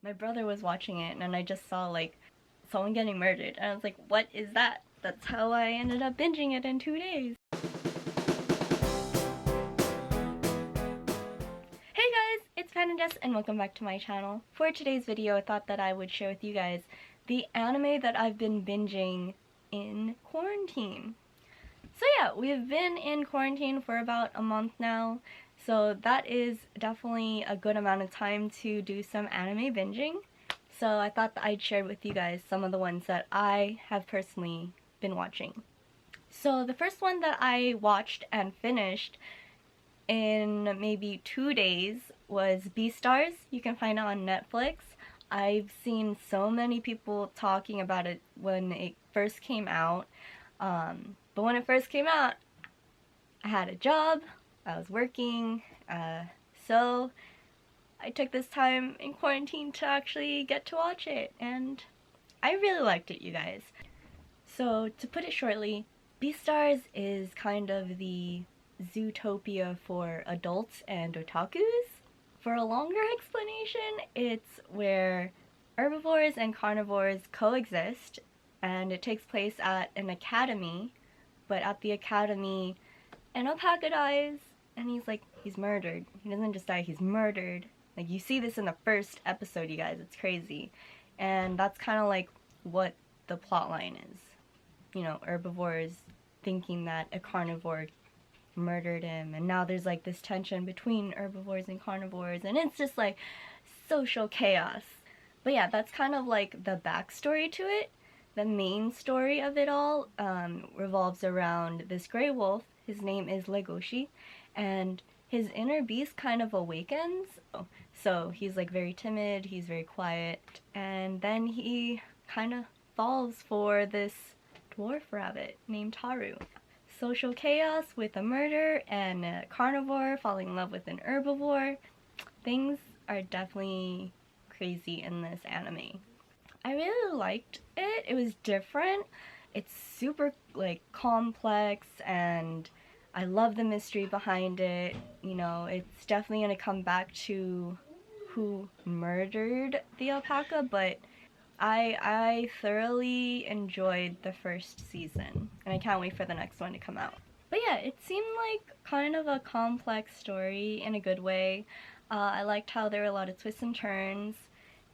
My brother was watching it and I just saw like someone getting murdered and I was like, what is that? That's how I ended up binging it in 2 days. Hey guys, it's PanduhJess and welcome back to my channel. For today's video I thought that I would share with you guys the anime that I've been binging in quarantine. So yeah, we've been in quarantine for about a month now, so that is definitely a good amount of time to do some anime binging. So I thought that I'd share with you guys some of the ones that I have personally been watching. So the first one that I watched and finished in maybe 2 days was Beastars. You can find it on Netflix. I've seen so many people talking about it when it first came out. But when it first came out, I had a job, I was working, so I took this time in quarantine to actually get to watch it, and I really liked it, you guys. So to put it shortly, Beastars is kind of the Zootopia for adults and otakus. For a longer explanation, it's where herbivores and carnivores coexist, and it takes place at an academy, but at the academy, an alpaca dies, and he's murdered. He doesn't just die, he's murdered. Like, you see this in the first episode, you guys, it's crazy. And that's kind of like what the plot line is. You know, herbivores thinking that a carnivore murdered him, and now there's like this tension between herbivores and carnivores, and it's just like social chaos. But yeah, that's kind of like the backstory to it. The main story of it all revolves around this gray wolf. His name is Legoshi, and his inner beast kind of awakens. So he's like very timid, he's very quiet, and then he kind of falls for this dwarf rabbit named Taru. Social chaos with a murder and a carnivore falling in love with an herbivore. Things are definitely crazy in this anime. I really liked it. It was different. It's super like complex, and I love the mystery behind it. You know, it's definitely gonna come back to who murdered the alpaca, but I thoroughly enjoyed the first season, and I can't wait for the next one to come out. But yeah, it seemed like kind of a complex story in a good way. I liked how there were a lot of twists and turns,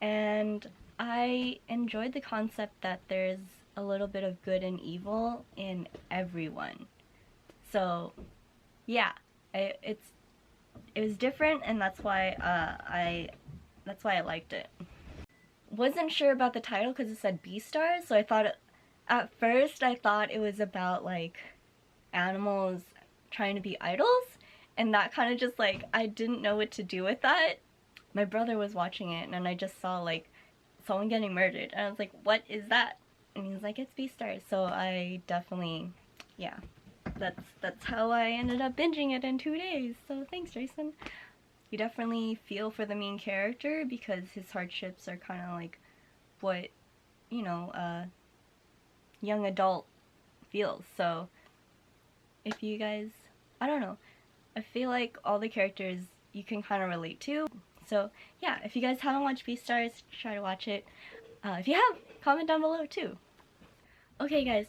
and I enjoyed the concept that there's a little bit of good and evil in everyone. So yeah, it was different, and that's why I liked it. Wasn't sure about the title because it said Beastars, so at first I thought it was about like animals trying to be idols, and that kind of just like, I didn't know what to do with that. My brother was watching it and I just saw like someone getting murdered, and I was like, what is that? And he was like, it's Beastars. So I definitely, yeah, that's how I ended up binging it in 2 days. So thanks, Jason. You definitely feel for the main character because his hardships are kind of like what, you know, a young adult feels. So if you guys, I don't know, I feel like all the characters you can kind of relate to. So yeah, if you guys haven't watched Beastars, try to watch it. If you have, comment down below too. Okay guys,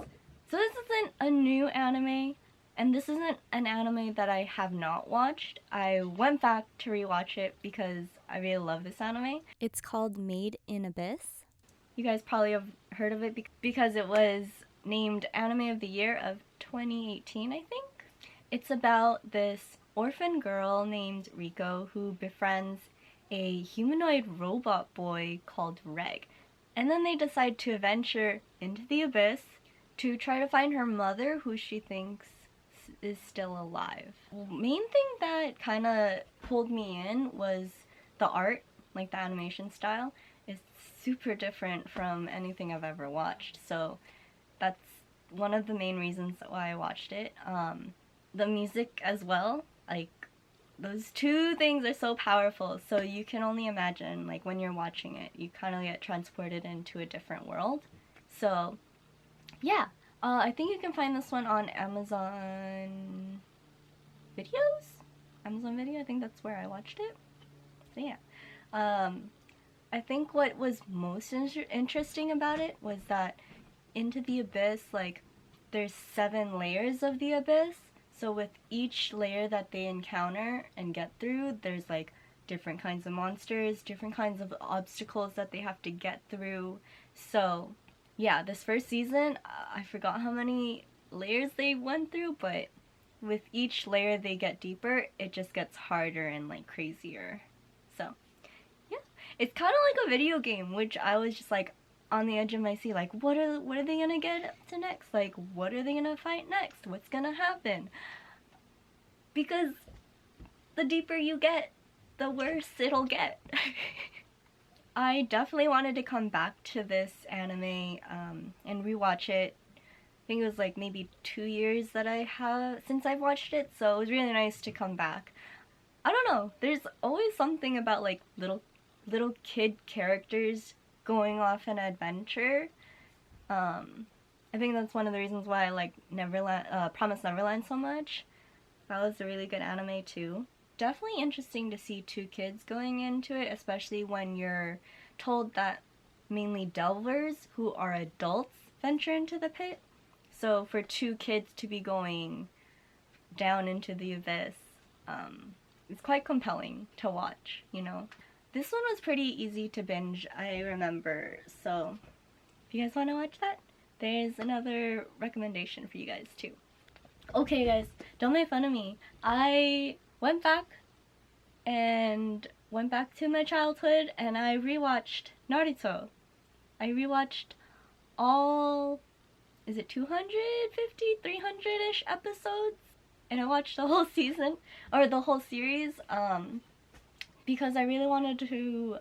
so this isn't a new anime, and this isn't an anime that I have not watched. I went back to rewatch it because I really love this anime. It's called Made in Abyss. You guys probably have heard of it because it was named Anime of the Year of 2018, I think. It's about this orphan girl named Riko who befriends a humanoid robot boy called Reg. And then they decide to venture into the abyss to try to find her mother, who she thinks is still alive. Main thing that kind of pulled me in was the art, like the animation style. It's super different from anything I've ever watched, so that's one of the main reasons why I watched it. The music as well, like, those two things are so powerful, so you can only imagine, like, when you're watching it, you kind of get transported into a different world. So yeah, I think you can find this one on Amazon Videos? Amazon Video, I think that's where I watched it. So yeah. I think what was most interesting about it was that Into the Abyss, like, there's 7 layers of the abyss. So with each layer that they encounter and get through, there's like different kinds of monsters, different kinds of obstacles that they have to get through. So yeah, this first season, I forgot how many layers they went through, but with each layer they get deeper, it just gets harder and like crazier. So yeah, it's kind of like a video game, which I was just like on the edge of my seat, like what are they gonna get up to next? Like what are they gonna fight next? What's gonna happen? Because the deeper you get, the worse it'll get. I definitely wanted to come back to this anime and rewatch it. I think it was like maybe 2 years that I have since I've watched it, so it was really nice to come back. I don't know, there's always something about like little kid characters going off an adventure. I think that's one of the reasons why I like Promised Neverland so much. That was a really good anime too. Definitely interesting to see 2 kids going into it, especially when you're told that mainly delvers who are adults venture into the pit. So for 2 kids to be going down into the abyss, it's quite compelling to watch, you know. This one was pretty easy to binge, I remember, so if you guys want to watch that, there's another recommendation for you guys too. Okay guys, don't make fun of me. I went back to my childhood and I rewatched Naruto. I rewatched all, is it 250, 300-ish episodes? And I watched the whole season, or the whole series, because I really wanted to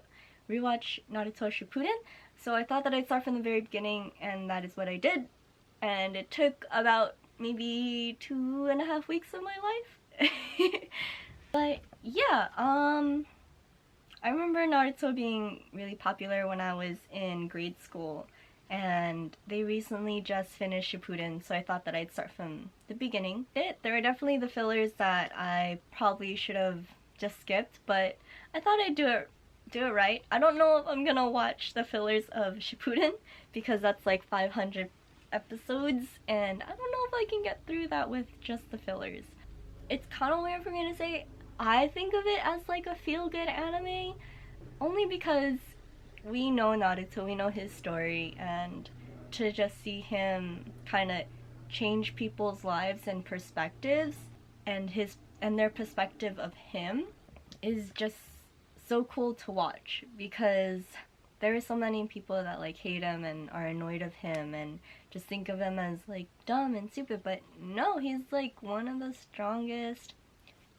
rewatch Naruto Shippuden. So I thought that I'd start from the very beginning, and that is what I did. And it took about maybe 2.5 weeks of my life. But yeah, I remember Naruto being really popular when I was in grade school, and they recently just finished Shippuden, so I thought that I'd start from the beginning. There were definitely the fillers that I probably should have just skipped, but I thought I'd do it right. I don't know if I'm gonna watch the fillers of Shippuden, because that's like 500 episodes, and I don't know if I can get through that with just the fillers. It's kind of weird for me to say I think of it as like a feel-good anime, only because we know Naruto, we know his story, and to just see him kind of change people's lives and perspectives, and their perspective of him is just so cool to watch, because there are so many people that like hate him and are annoyed of him and just think of him as like dumb and stupid, but no, he's like one of the strongest.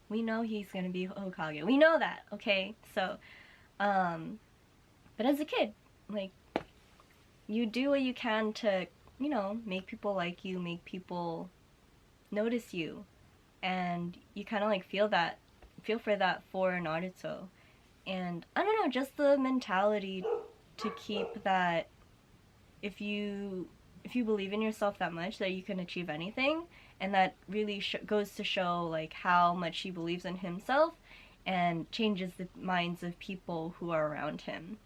We know he's gonna be Hokage. We know that, okay? So, but as a kid, like, you do what you can to, you know, make people like you, make people notice you, and you kind of like feel for that for Naruto. And I don't know, just the mentality to keep that if you believe in yourself that much that you can achieve anything, and that really goes to show like how much he believes in himself and changes the minds of people who are around him,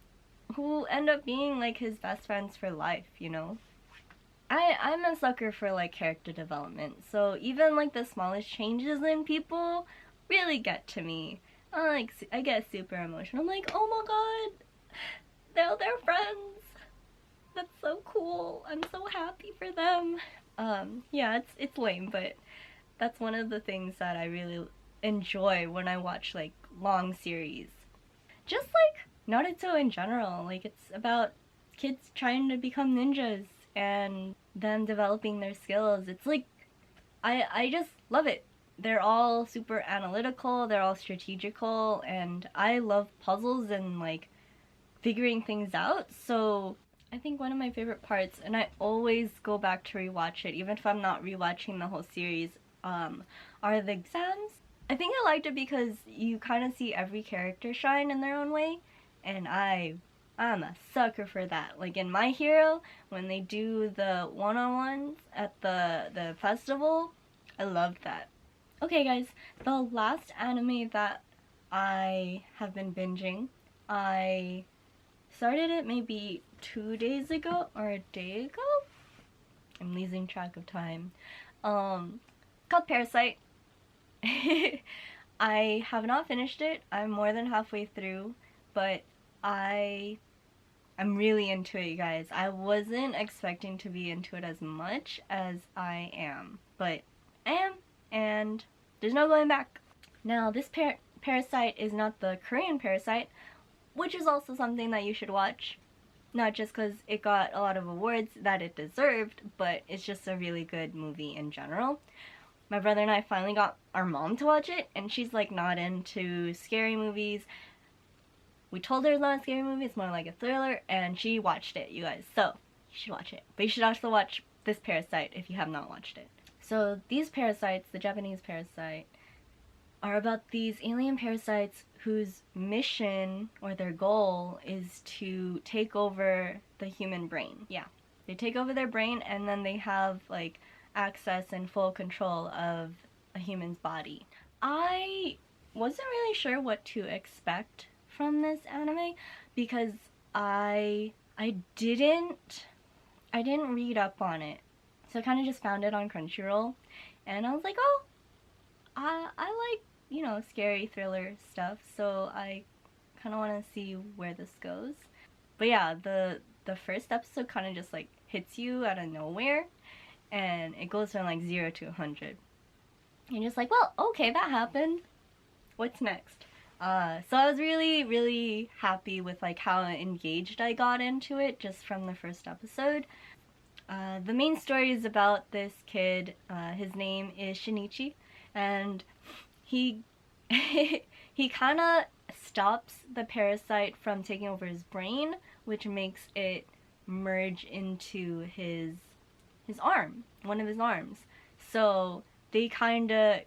who end up being like his best friends for life, you know. I'm a sucker for like character development, so even like the smallest changes in people really get to me. I get super emotional. I'm like, oh my god, they're friends. That's so cool. I'm so happy for them. Yeah, it's lame, but that's one of the things that I really enjoy when I watch like long series. Just like Naruto in general, like it's about kids trying to become ninjas and them developing their skills. It's like, I just love it. They're all super analytical, they're all strategical, and I love puzzles and like figuring things out, so I think one of my favorite parts, and I always go back to rewatch it, even if I'm not rewatching the whole series, are the exams. I think I liked it because you kind of see every character shine in their own way, and I'm a sucker for that. Like in My Hero, when they do the one-on-ones at the festival, I love that. Okay guys, the last anime that I have been binging, I started it maybe 2 days ago or a day ago. I'm losing track of time. Called Parasite. I have not finished it. I'm more than halfway through, but I'm really into it, you guys. I wasn't expecting to be into it as much as I am, but I am, and there's no going back. Now, this Parasite is not the Korean Parasite, which is also something that you should watch. Not just because it got a lot of awards that it deserved, but it's just a really good movie in general. My brother and I finally got our mom to watch it, and she's like not into scary movies. We told her it's not a scary movie, it's more like a thriller, and she watched it, you guys. So, you should watch it. But you should also watch this Parasite if you have not watched it. So, these parasites, the Japanese Parasite, are about these alien parasites whose mission or their goal is to take over the human brain. Yeah, they take over their brain, and then they have like access and full control of a human's body. I wasn't really sure what to expect from this anime because I didn't read up on it. So I kind of just found it on Crunchyroll, and I was like, oh, I like, you know, scary thriller stuff, so I kind of want to see where this goes. But yeah, the first episode kind of just like hits you out of nowhere, and it goes from like 0 to 100. And you're just like, well, okay, that happened. What's next? So I was really happy with like how engaged I got into it just from the first episode. The main story is about this kid. His name is Shinichi, and he he kind of stops the parasite from taking over his brain, which makes it merge into his arm, one of his arms. So they kind of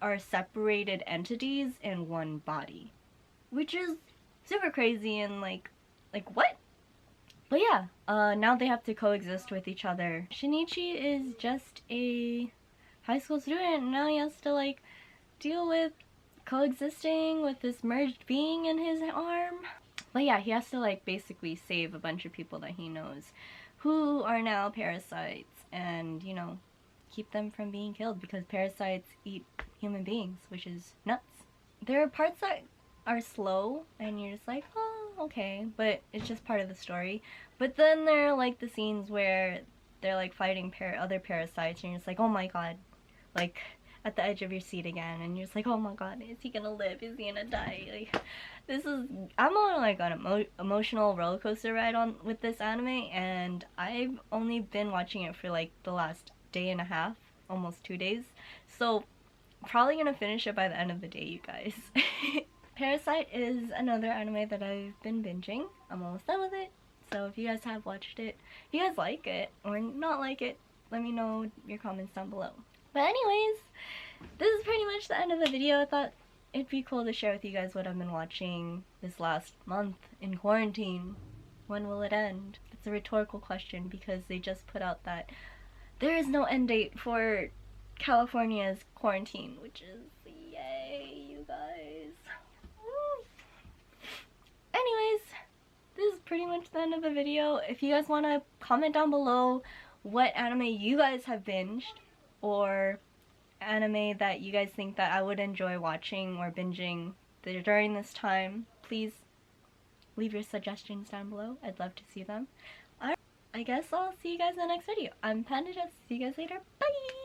are separated entities in one body, which is super crazy and like what? But yeah, now they have to coexist with each other. Shinichi is just a high school student, and now he has to like deal with coexisting with this merged being in his arm. But yeah, he has to like basically save a bunch of people that he knows who are now parasites, and you know, keep them from being killed because parasites eat human beings, which is nuts. There are parts that are slow and you're just like, oh, okay, but it's just part of the story. But then there are like the scenes where they're like fighting other parasites, and you're just like, oh my god, like at the edge of your seat again, and you're just like, oh my god, is he gonna live? Is he gonna die? Like, this is, I'm on like an emotional roller coaster ride on with this anime, and I've only been watching it for like the last day and a half, almost 2 days, so probably gonna finish it by the end of the day, you guys. Parasite is another anime that I've been binging. I'm almost done with it, so if you guys have watched it, if you guys like it or not like it, let me know your comments down below. But anyways, this is pretty much the end of the video. I thought it'd be cool to share with you guys what I've been watching this last month in quarantine. When will it end? It's a rhetorical question because they just put out that there is no end date for California's quarantine, which is yay, you guys. Woo. Anyways, this is pretty much the end of the video. If you guys want to comment down below what anime you guys have binged, or anime that you guys think that I would enjoy watching or binging during this time, please leave your suggestions down below. I'd love to see them. I guess I'll see you guys in the next video. I'm PanduhJess. See you guys later. Bye!